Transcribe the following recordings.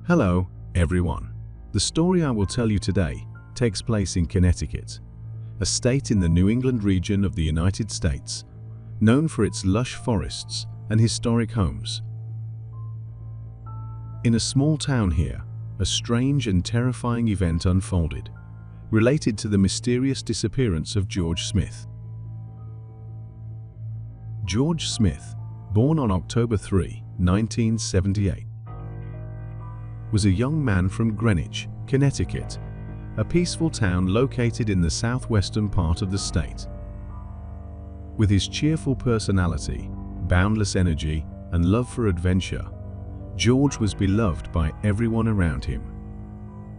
Hello, everyone. The story I will tell you today takes place in Connecticut, a state in the New England region of the United States, known for its lush forests and historic homes. In a small town here, a strange and terrifying event unfolded, related to the mysterious disappearance of George Smith. George Smith, born on October 3, 1978, was a young man from Greenwich, Connecticut, a peaceful town located in the southwestern part of the state. With his cheerful personality, boundless energy, and love for adventure, George was beloved by everyone around him.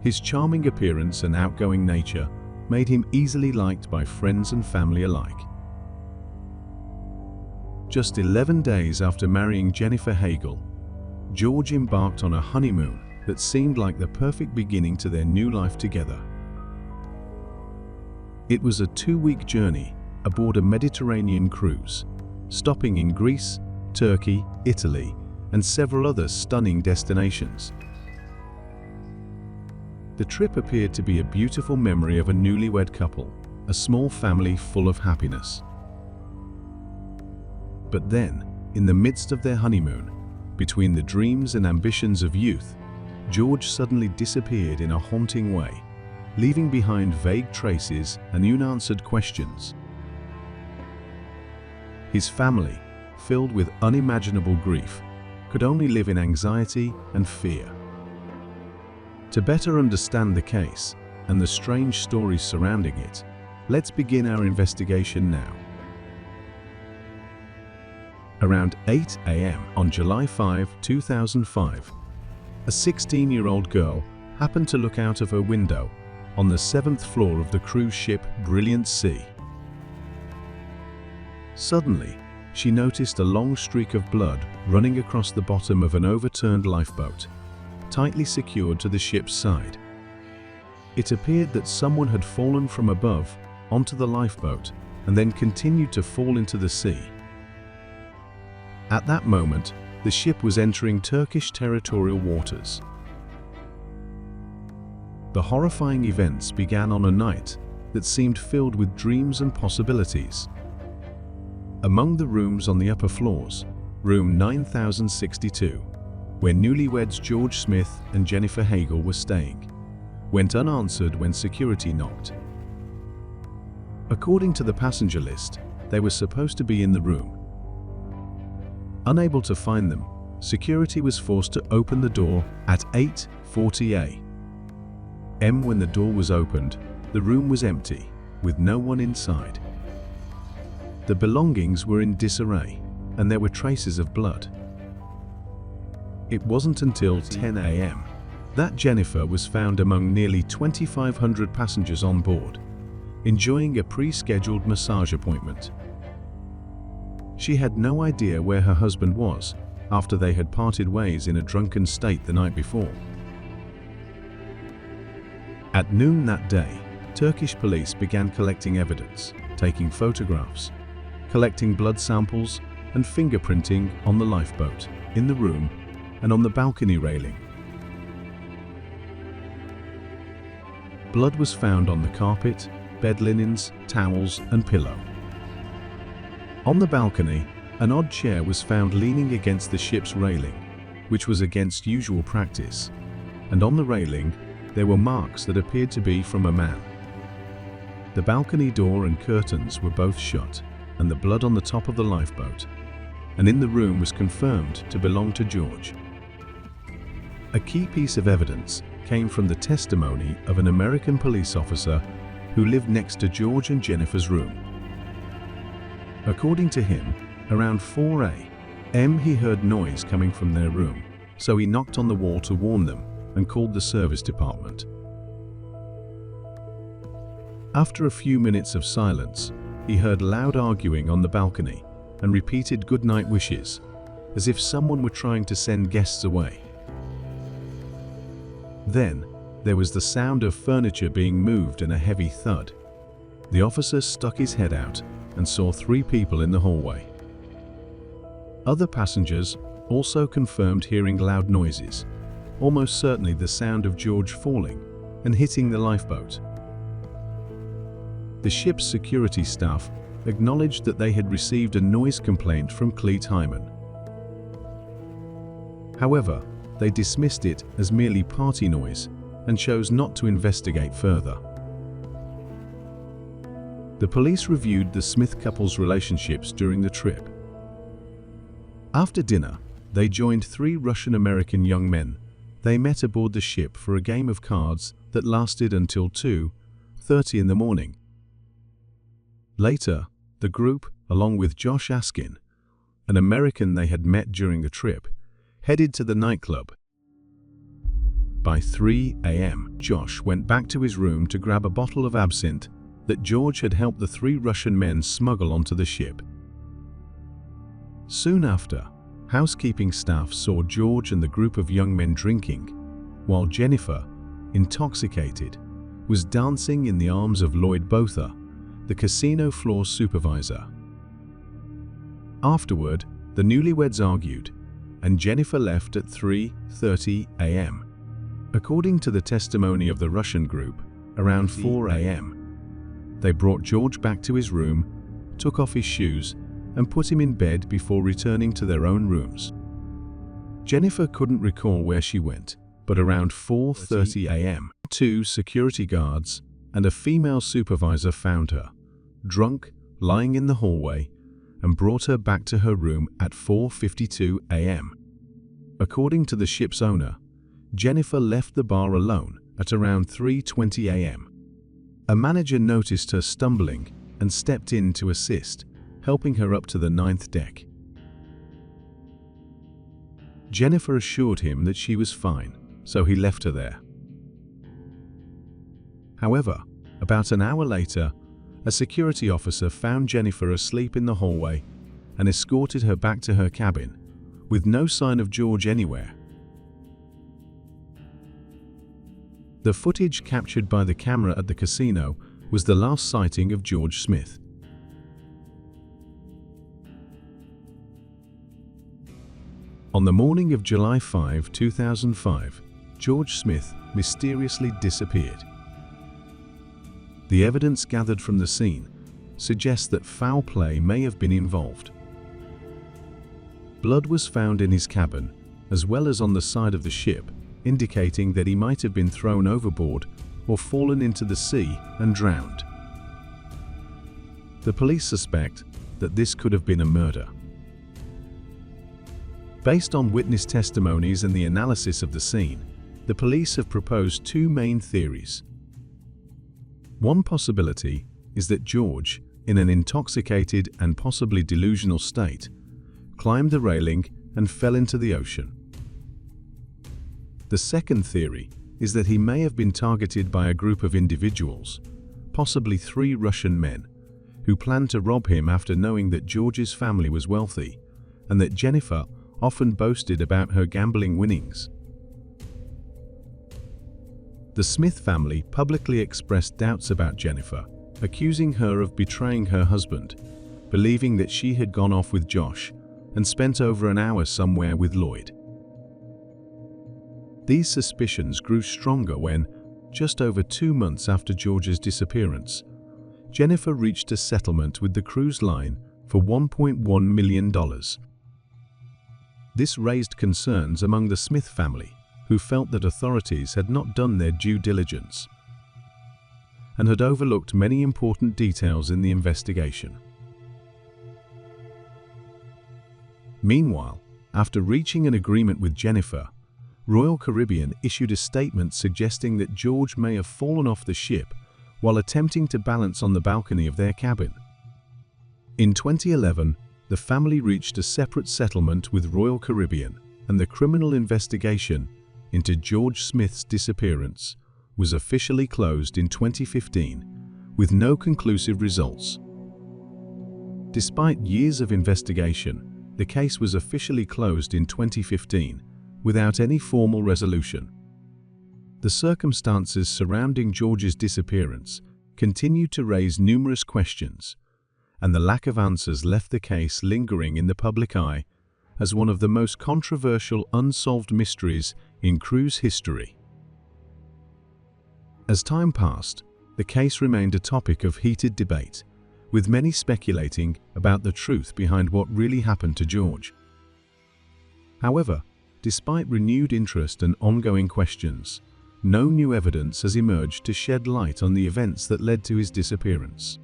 His charming appearance and outgoing nature made him easily liked by friends and family alike. Just 11 days after marrying Jennifer Hagel, George embarked on a honeymoon that seemed like the perfect beginning to their new life together. It was a 2-week journey aboard a Mediterranean cruise, stopping in Greece, Turkey, Italy, and several other stunning destinations. The trip appeared to be a beautiful memory of a newlywed couple, a small family full of happiness. But then, in the midst of their honeymoon, between the dreams and ambitions of youth, George suddenly disappeared in a haunting way, leaving behind vague traces and unanswered questions. His family, filled with unimaginable grief, could only live in anxiety and fear. To better understand the case and the strange stories surrounding it, let's begin our investigation now. Around 8 a.m. on July 5, 2005, a 16-year-old girl happened to look out of her window on the 7th floor of the cruise ship Brilliant Sea. Suddenly, she noticed a long streak of blood running across the bottom of an overturned lifeboat, tightly secured to the ship's side. It appeared that someone had fallen from above onto the lifeboat and then continued to fall into the sea. At that moment, the ship was entering Turkish territorial waters. The horrifying events began on a night that seemed filled with dreams and possibilities. Among the rooms on the upper floors, room 9062, where newlyweds George Smith and Jennifer Hagel were staying, went unanswered when security knocked. According to the passenger list, they were supposed to be in the room. Unable to find them, security was forced to open the door at 8:40 a.m. When the door was opened, the room was empty, with no one inside. The belongings were in disarray, and there were traces of blood. It wasn't until 10 a.m. that Jennifer was found among nearly 2,500 passengers on board, enjoying a pre-scheduled massage appointment. She had no idea where her husband was after they had parted ways in a drunken state the night before. At noon that day, Turkish police began collecting evidence, taking photographs, collecting blood samples, and fingerprinting on the lifeboat, in the room, and on the balcony railing. Blood was found on the carpet, bed linens, towels, and pillow. On the balcony, an odd chair was found leaning against the ship's railing, which was against usual practice, and on the railing, there were marks that appeared to be from a man. The balcony door and curtains were both shut, and the blood on the top of the lifeboat and in the room was confirmed to belong to George. A key piece of evidence came from the testimony of an American police officer who lived next to George and Jennifer's room. According to him, around 4 a.m. he heard noise coming from their room, so he knocked on the wall to warn them and called the service department. After a few minutes of silence, he heard loud arguing on the balcony and repeated goodnight wishes, as if someone were trying to send guests away. Then, there was the sound of furniture being moved and a heavy thud. The officer stuck his head out and saw 3 people in the hallway. Other passengers also confirmed hearing loud noises, almost certainly the sound of George falling and hitting the lifeboat. The ship's security staff acknowledged that they had received a noise complaint from Cleet Hyman. However, they dismissed it as merely party noise and chose not to investigate further. The police reviewed the Smith couple's relationships during the trip. After dinner, they joined 3 Russian-American young men they met aboard the ship for a game of cards that lasted until 2:30 in the morning. Later, the group, along with Josh Askin, an American they had met during the trip, headed to the nightclub. By 3 a.m., Josh went back to his room to grab a bottle of absinthe that George had helped the 3 Russian men smuggle onto the ship. Soon after, housekeeping staff saw George and the group of young men drinking, while Jennifer, intoxicated, was dancing in the arms of Lloyd Botha, the casino floor supervisor. Afterward, the newlyweds argued, and Jennifer left at 3:30 a.m. According to the testimony of the Russian group, around 4 a.m., they brought George back to his room, took off his shoes, and put him in bed before returning to their own rooms. Jennifer couldn't recall where she went, but around 4:30 a.m., 2 security guards and a female supervisor found her, drunk, lying in the hallway, and brought her back to her room at 4:52 a.m. According to the ship's owner, Jennifer left the bar alone at around 3:20 a.m. A manager noticed her stumbling and stepped in to assist, helping her up to the 9th deck. Jennifer assured him that she was fine, so he left her there. However, about an hour later, a security officer found Jennifer asleep in the hallway and escorted her back to her cabin, with no sign of George anywhere. The footage captured by the camera at the casino was the last sighting of George Smith. On the morning of July 5, 2005, George Smith mysteriously disappeared. The evidence gathered from the scene suggests that foul play may have been involved. Blood was found in his cabin, as well as on the side of the ship, indicating that he might have been thrown overboard or fallen into the sea and drowned. The police suspect that this could have been a murder. Based on witness testimonies and the analysis of the scene, the police have proposed 2 main theories. One possibility is that George, in an intoxicated and possibly delusional state, climbed the railing and fell into the ocean. The second theory is that he may have been targeted by a group of individuals, possibly 3 Russian men, who planned to rob him after knowing that George's family was wealthy and that Jennifer often boasted about her gambling winnings. The Smith family publicly expressed doubts about Jennifer, accusing her of betraying her husband, believing that she had gone off with Josh and spent over an hour somewhere with Lloyd. These suspicions grew stronger when, just over 2 months after George's disappearance, Jennifer reached a settlement with the cruise line for $1.1 million. This raised concerns among the Smith family, who felt that authorities had not done their due diligence and had overlooked many important details in the investigation. Meanwhile, after reaching an agreement with Jennifer, Royal Caribbean issued a statement suggesting that George may have fallen off the ship while attempting to balance on the balcony of their cabin. In 2011, the family reached a separate settlement with Royal Caribbean, and the criminal investigation into George Smith's disappearance was officially closed in 2015, with no conclusive results. Despite years of investigation, the case was officially closed in 2015, without any formal resolution. The circumstances surrounding George's disappearance continued to raise numerous questions, and the lack of answers left the case lingering in the public eye as one of the most controversial unsolved mysteries in cruise history. As time passed, the case remained a topic of heated debate, with many speculating about the truth behind what really happened to George. However, despite renewed interest and ongoing questions, no new evidence has emerged to shed light on the events that led to his disappearance.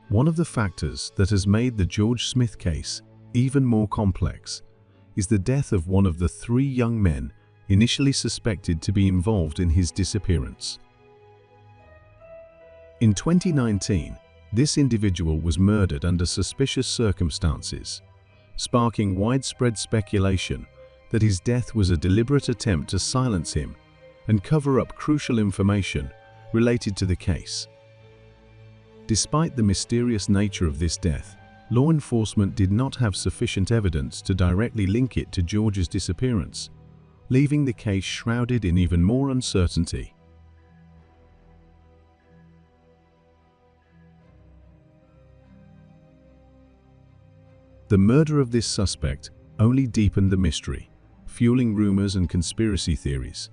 One of the factors that has made the George Smith case even more complex is the death of one of the 3 young men initially suspected to be involved in his disappearance. In 2019, this individual was murdered under suspicious circumstances, sparking widespread speculation that his death was a deliberate attempt to silence him and cover up crucial information related to the case. Despite the mysterious nature of this death, law enforcement did not have sufficient evidence to directly link it to George's disappearance, leaving the case shrouded in even more uncertainty. The murder of this suspect only deepened the mystery, fueling rumors and conspiracy theories,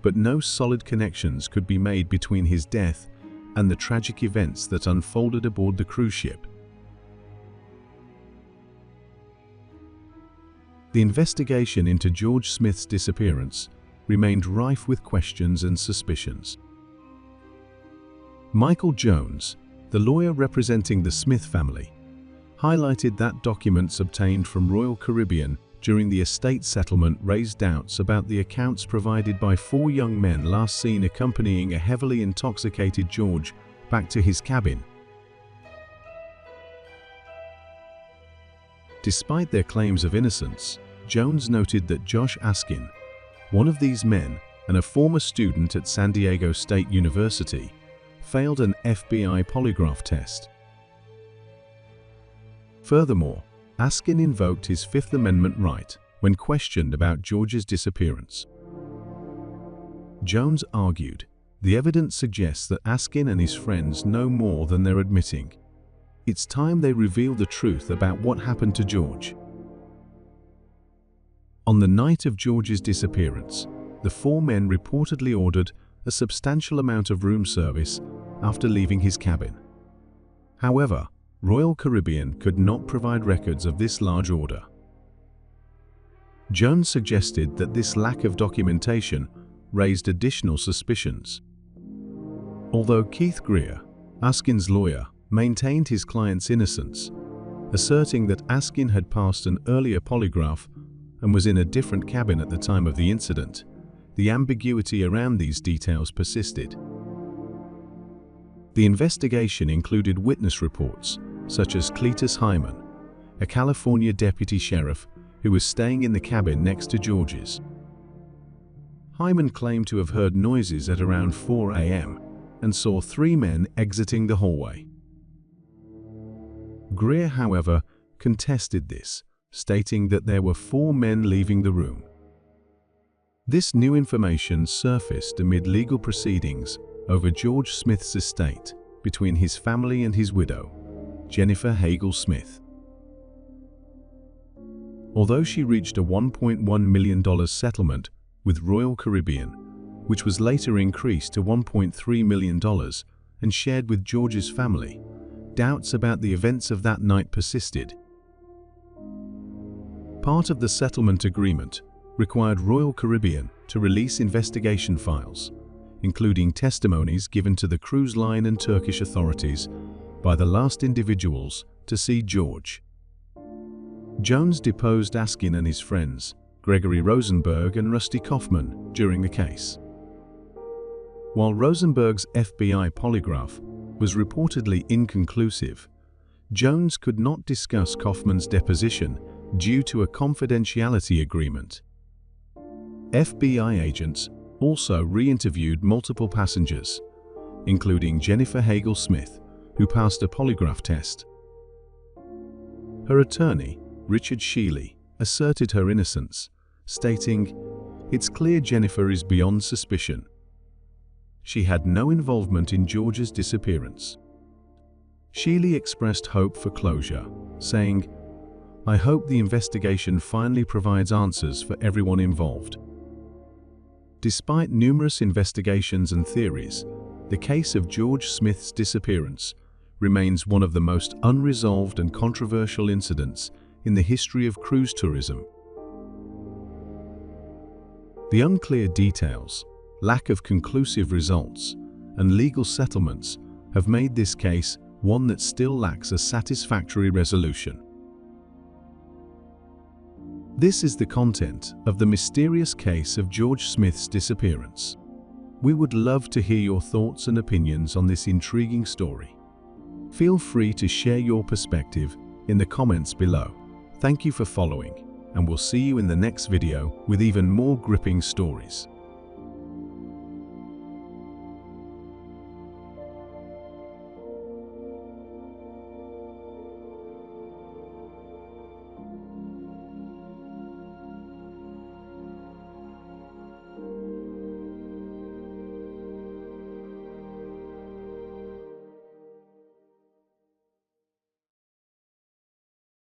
but no solid connections could be made between his death and the tragic events that unfolded aboard the cruise ship. The investigation into George Smith's disappearance remained rife with questions and suspicions. Michael Jones, the lawyer representing the Smith family, highlighted that documents obtained from Royal Caribbean during the estate settlement raised doubts about the accounts provided by 4 young men last seen accompanying a heavily intoxicated George back to his cabin. Despite their claims of innocence, Jones noted that Josh Askin, one of these men and a former student at San Diego State University, failed an FBI polygraph test. Furthermore, Askin invoked his Fifth Amendment right when questioned about George's disappearance. Jones argued, "The evidence suggests that Askin and his friends know more than they're admitting. It's time they reveal the truth about what happened to George." On the night of George's disappearance, the 4 men reportedly ordered a substantial amount of room service after leaving his cabin. However, Royal Caribbean could not provide records of this large order. Jones suggested that this lack of documentation raised additional suspicions. Although Keith Greer, Askin's lawyer, maintained his client's innocence, asserting that Askin had passed an earlier polygraph and was in a different cabin at the time of the incident, the ambiguity around these details persisted. The investigation included witness reports, such as Cletus Hyman, a California deputy sheriff who was staying in the cabin next to George's. Hyman claimed to have heard noises at around 4 a.m. and saw 3 men exiting the hallway. Greer, however, contested this, stating that there were 4 men leaving the room. This new information surfaced amid legal proceedings over George Smith's estate between his family and his widow, Jennifer Hagel Smith. Although she reached a $1.1 million settlement with Royal Caribbean, which was later increased to $1.3 million and shared with George's family, doubts about the events of that night persisted. Part of the settlement agreement required Royal Caribbean to release investigation files, including testimonies given to the cruise line and Turkish authorities by the last individuals to see George. Jones deposed Askin and his friends, Gregory Rosenberg and Rusty Kaufman, during the case. While Rosenberg's FBI polygraph was reportedly inconclusive, Jones could not discuss Kaufman's deposition due to a confidentiality agreement. FBI agents also re-interviewed multiple passengers, including Jennifer Hagel Smith, who passed a polygraph test. Her attorney, Richard Shealy, asserted her innocence, stating, "It's clear Jennifer is beyond suspicion. She had no involvement in George's disappearance." Shealy expressed hope for closure, saying, I hope the investigation finally provides answers for everyone involved. Despite numerous investigations and theories, the case of George Smith's disappearance remains one of the most unresolved and controversial incidents in the history of cruise tourism. The unclear details, lack of conclusive results, and legal settlements have made this case one that still lacks a satisfactory resolution. This is the content of the mysterious case of George Smith's disappearance. We would love to hear your thoughts and opinions on this intriguing story. Feel free to share your perspective in the comments below. Thank you for following, and we'll see you in the next video with even more gripping stories.